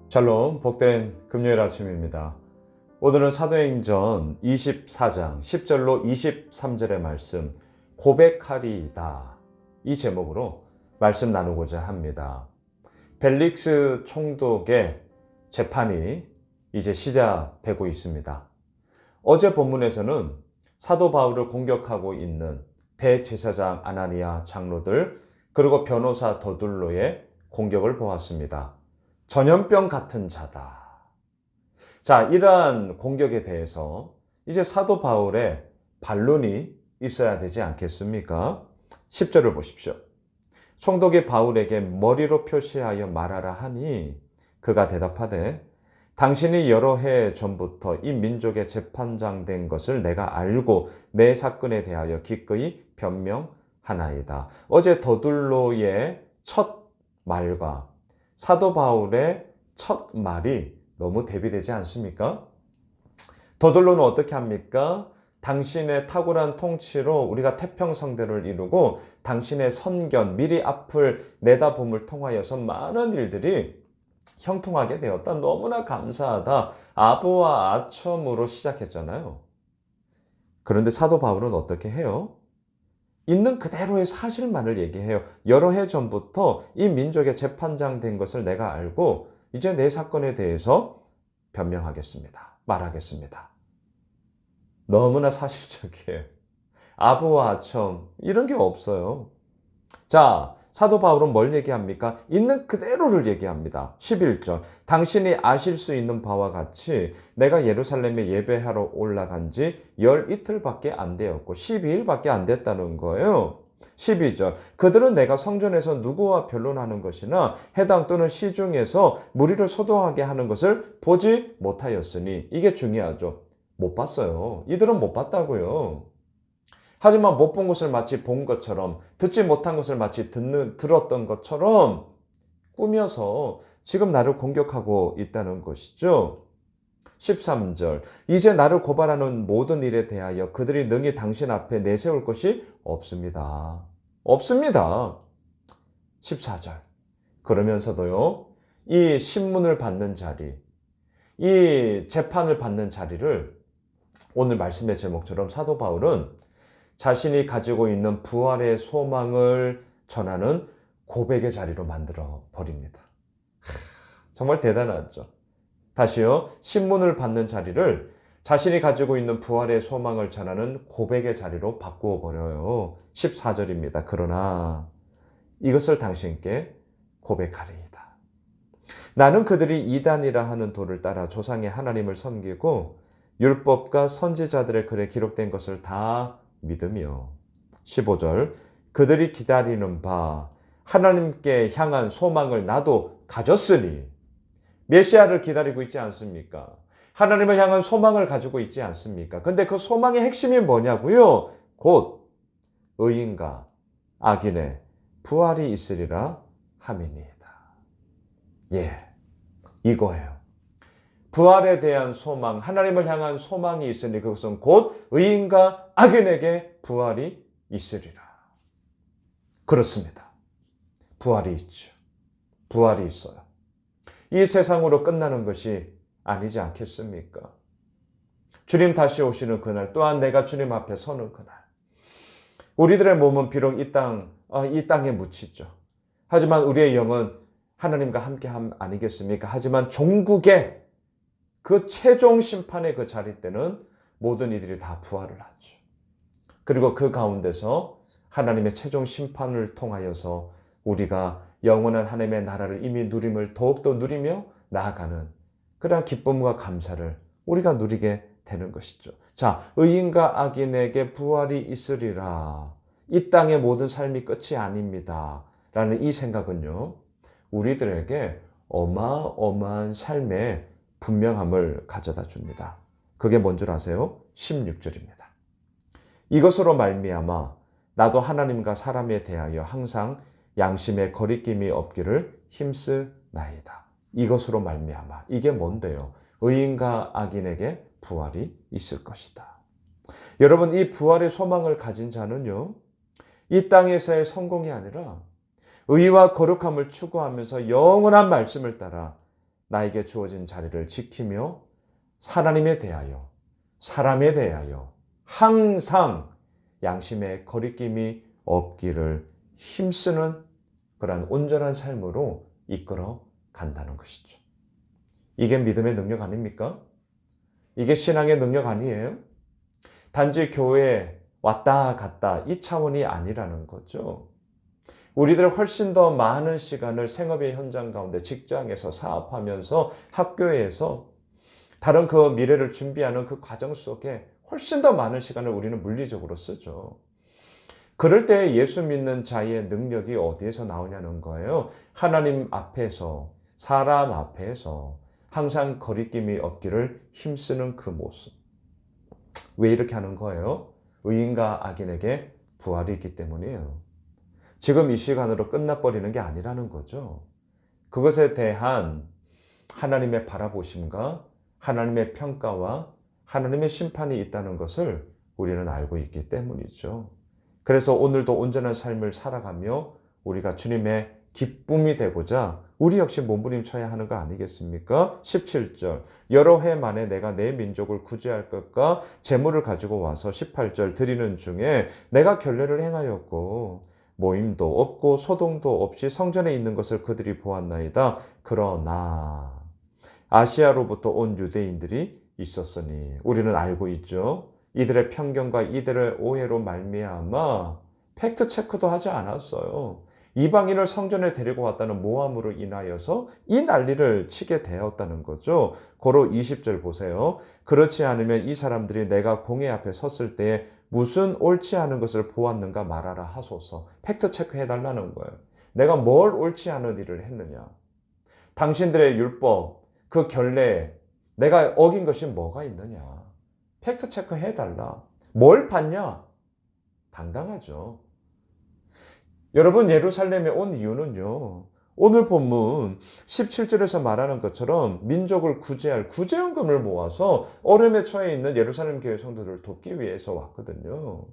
샬롬, 복된 금요일 아침입니다. 오늘은 사도행전 24장 10절로 23절의 말씀 고백하리이다, 이 제목으로 말씀 나누고자 합니다. 벨릭스 총독의 재판이 이제 시작되고 있습니다. 어제 본문에서는 사도 바울을 공격하고 있는 대제사장 아나니아 장로들 그리고 변호사 더둘로의 공격을 보았습니다. 전염병 같은 자다. 자, 이러한 공격에 대해서 이제 사도 바울의 반론이 있어야 되지 않겠습니까? 10절을 보십시오. 총독이 바울에게 머리로 표시하여 말하라 하니 그가 대답하되 당신이 여러 해 전부터 이 민족의 재판장 된 것을 내가 알고 내 사건에 대하여 기꺼이 변명하나이다. 어제 더둘로의 첫 말과 사도 바울의 첫 말이 너무 대비되지 않습니까? 더둘로는 어떻게 합니까? 당신의 탁월한 통치로 우리가 태평성대를 이루고 당신의 선견, 미리 앞을 내다봄을 통하여서 많은 일들이 형통하게 되었다. 너무나 감사하다. 아부와 아첨으로 시작했잖아요. 그런데 사도 바울은 어떻게 해요? 있는 그대로의 사실만을 얘기해요. 여러 해 전부터 이 민족의 재판장 된 것을 내가 알고 이제 내 사건에 대해서 변명하겠습니다. 말하겠습니다. 너무나 사실적이에요. 아부와 아첨 이런 게 없어요. 자, 사도 바울은 뭘 얘기합니까? 있는 그대로를 얘기합니다. 11절. 당신이 아실 수 있는 바와 같이 내가 예루살렘에 예배하러 올라간 지 열 이틀밖에 안 되었고 12일밖에 안 됐다는 거예요. 12절. 그들은 내가 성전에서 누구와 변론하는 것이나 해당 또는 시중에서 무리를 소동하게 하는 것을 보지 못하였으니, 이게 중요하죠. 못 봤어요. 이들은 못 봤다고요. 하지만 못 본 것을 마치 본 것처럼, 듣지 못한 것을 마치 들었던 것처럼 꾸며서 지금 나를 공격하고 있다는 것이죠. 13절. 이제 나를 고발하는 모든 일에 대하여 그들이 능히 당신 앞에 내세울 것이 없습니다. 없습니다. 14절. 그러면서도요, 이 신문을 받는 자리, 이 재판을 받는 자리를 오늘 말씀의 제목처럼 사도 바울은 자신이 가지고 있는 부활의 소망을 전하는 고백의 자리로 만들어 버립니다. 정말 대단하죠. 다시요. 신문을 받는 자리를 자신이 가지고 있는 부활의 소망을 전하는 고백의 자리로 바꾸어 버려요. 14절입니다. 그러나 이것을 당신께 고백하리이다. 나는 그들이 이단이라 하는 도를 따라 조상의 하나님을 섬기고 율법과 선지자들의 글에 기록된 것을 다 믿으며. 15절. 그들이 기다리는 바 하나님께 향한 소망을 나도 가졌으니. 메시아를 기다리고 있지 않습니까? 하나님을 향한 소망을 가지고 있지 않습니까? 근데 그 소망의 핵심이 뭐냐고요? 곧 의인과 악인의 부활이 있으리라 함이니이다. 예, 이거예요. 부활에 대한 소망, 하나님을 향한 소망이 있으니 그것은 곧 의인과 악인에게 부활이 있으리라. 그렇습니다. 부활이 있죠. 부활이 있어요. 이 세상으로 끝나는 것이 아니지 않겠습니까? 주님 다시 오시는 그날, 또한 내가 주님 앞에 서는 그날, 우리들의 몸은 비록 이 땅에 묻히죠. 하지만 우리의 영은 하나님과 함께함 아니겠습니까? 하지만 종국의 그 최종 심판의 그 자리 때는 모든 이들이 다 부활을 하죠. 그리고 그 가운데서 하나님의 최종 심판을 통하여서 우리가 영원한 하나님의 나라를 이미 누림을 더욱더 누리며 나아가는 그러한 기쁨과 감사를 우리가 누리게 되는 것이죠. 자, 의인과 악인에게 부활이 있으리라. 이 땅의 모든 삶이 끝이 아닙니다. 라는 이 생각은요, 우리들에게 어마어마한 삶의 분명함을 가져다 줍니다. 그게 뭔 줄 아세요? 16절입니다. 이것으로 말미암아 나도 하나님과 사람에 대하여 항상 양심의 거리낌이 없기를 힘쓰나이다. 이것으로 말미암아. 이게 뭔데요? 의인과 악인에게 부활이 있을 것이다. 여러분, 이 부활의 소망을 가진 자는요, 이 땅에서의 성공이 아니라 의와 거룩함을 추구하면서 영원한 말씀을 따라 나에게 주어진 자리를 지키며 하나님에 대하여, 사람에 대하여 항상 양심의 거리낌이 없기를 힘쓰는 그러한 온전한 삶으로 이끌어 간다는 것이죠. 이게 믿음의 능력 아닙니까? 이게 신앙의 능력 아니에요? 단지 교회에 왔다 갔다 이 차원이 아니라는 거죠. 우리들 훨씬 더 많은 시간을 생업의 현장 가운데 직장에서 사업하면서 학교에서 다른 그 미래를 준비하는 그 과정 속에 훨씬 더 많은 시간을 우리는 물리적으로 쓰죠. 그럴 때 예수 믿는 자의 능력이 어디에서 나오냐는 거예요. 하나님 앞에서, 사람 앞에서 항상 거리낌이 없기를 힘쓰는 그 모습. 왜 이렇게 하는 거예요? 의인과 악인에게 부활이 있기 때문이에요. 지금 이 시간으로 끝나버리는 게 아니라는 거죠. 그것에 대한 하나님의 바라보심과 하나님의 평가와 하나님의 심판이 있다는 것을 우리는 알고 있기 때문이죠. 그래서 오늘도 온전한 삶을 살아가며 우리가 주님의 기쁨이 되고자 우리 역시 몸부림쳐야 하는 거 아니겠습니까? 17절 여러 해 만에 내가 내 민족을 구제할 것과 재물을 가지고 와서 18절 드리는 중에 내가 결례를 행하였고 모임도 없고 소동도 없이 성전에 있는 것을 그들이 보았나이다. 그러나 아시아로부터 온 유대인들이 있었으니 우리는 알고 있죠. 이들의 편견과 이들의 오해로 말미암아 팩트 체크도 하지 않았어요. 이방인을 성전에 데리고 왔다는 모함으로 인하여서 이 난리를 치게 되었다는 거죠. 고로 20절 보세요. 그렇지 않으면 이 사람들이 내가 공회 앞에 섰을 때에 무슨 옳지 않은 것을 보았는가 말하라 하소서. 팩트 체크 해달라는 거예요. 내가 뭘 옳지 않은 일을 했느냐. 당신들의 율법, 그 결례, 내가 어긴 것이 뭐가 있느냐. 팩트 체크 해달라. 뭘 봤냐? 당당하죠. 여러분 예루살렘에 온 이유는요. 오늘 본문 17절에서 말하는 것처럼 민족을 구제할 구제연금을 모아서 어려움에 처해 있는 예루살렘 교회 성도들을 돕기 위해서 왔거든요.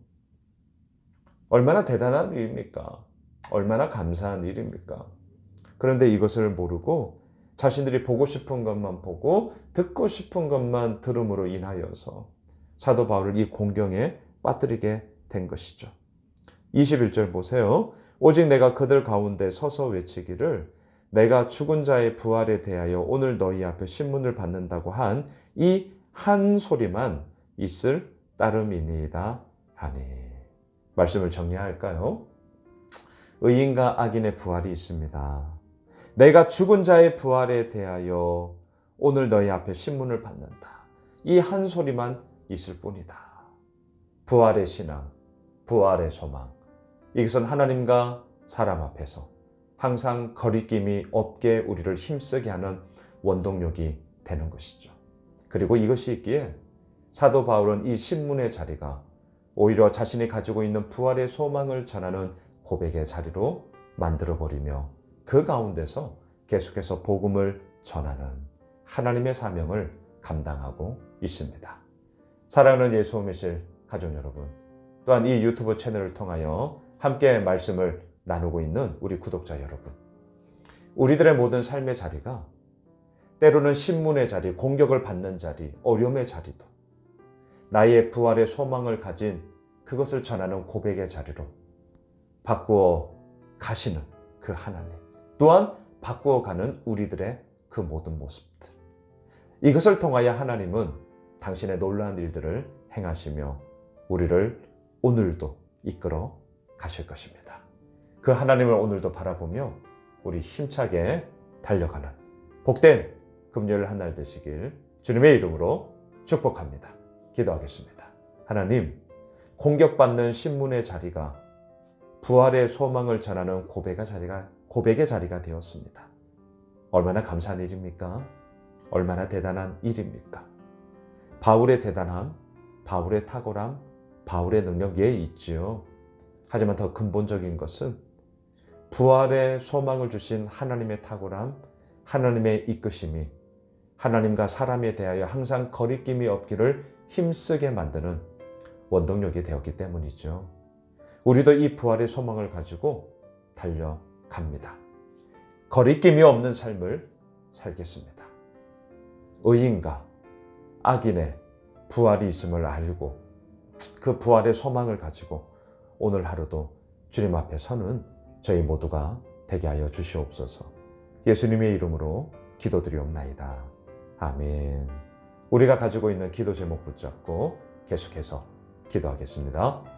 얼마나 대단한 일입니까? 얼마나 감사한 일입니까? 그런데 이것을 모르고 자신들이 보고 싶은 것만 보고 듣고 싶은 것만 들음으로 인하여서 사도 바울을 이 공경에 빠뜨리게 된 것이죠. 21절 보세요. 오직 내가 그들 가운데 서서 외치기를 내가 죽은 자의 부활에 대하여 오늘 너희 앞에 신문을 받는다고 한 이 한 소리만 있을 따름이니이다 하니. 말씀을 정리할까요? 의인과 악인의 부활이 있습니다. 내가 죽은 자의 부활에 대하여 오늘 너희 앞에 신문을 받는다. 이 한 소리만 있을 뿐이다. 부활의 신앙, 부활의 소망. 이것은 하나님과 사람 앞에서 항상 거리낌이 없게 우리를 힘쓰게 하는 원동력이 되는 것이죠. 그리고 이것이 있기에 사도 바울은 이 신문의 자리가 오히려 자신이 가지고 있는 부활의 소망을 전하는 고백의 자리로 만들어버리며 그 가운데서 계속해서 복음을 전하는 하나님의 사명을 감당하고 있습니다. 사랑하는 예수 오미실 가족 여러분, 또한 이 유튜브 채널을 통하여 함께 말씀을 나누고 있는 우리 구독자 여러분, 우리들의 모든 삶의 자리가 때로는 신문의 자리, 공격을 받는 자리, 어려움의 자리도 나의 부활의 소망을 가진 그것을 전하는 고백의 자리로 바꾸어 가시는 그 하나님, 또한 바꾸어 가는 우리들의 그 모든 모습들, 이것을 통하여 하나님은 당신의 놀라운 일들을 행하시며 우리를 오늘도 이끌어 가실 것입니다. 그 하나님을 오늘도 바라보며 우리 힘차게 달려가는 복된 금요일 한 날 되시길 주님의 이름으로 축복합니다. 기도하겠습니다. 하나님, 공격받는 신문의 자리가 부활의 소망을 전하는 고백의 자리가 되었습니다. 얼마나 감사한 일입니까? 얼마나 대단한 일입니까? 바울의 대단함, 바울의 탁월함, 바울의 능력 있지요. 하지만 더 근본적인 것은 부활의 소망을 주신 하나님의 탁월함, 하나님의 이끄심이 하나님과 사람에 대하여 항상 거리낌이 없기를 힘쓰게 만드는 원동력이 되었기 때문이죠. 우리도 이 부활의 소망을 가지고 달려갑니다. 거리낌이 없는 삶을 살겠습니다. 의인과 악인의 부활이 있음을 알고 그 부활의 소망을 가지고 오늘 하루도 주님 앞에 서는 저희 모두가 되게 하여 주시옵소서. 예수님의 이름으로 기도드리옵나이다. 아멘. 우리가 가지고 있는 기도 제목 붙잡고 계속해서 기도하겠습니다.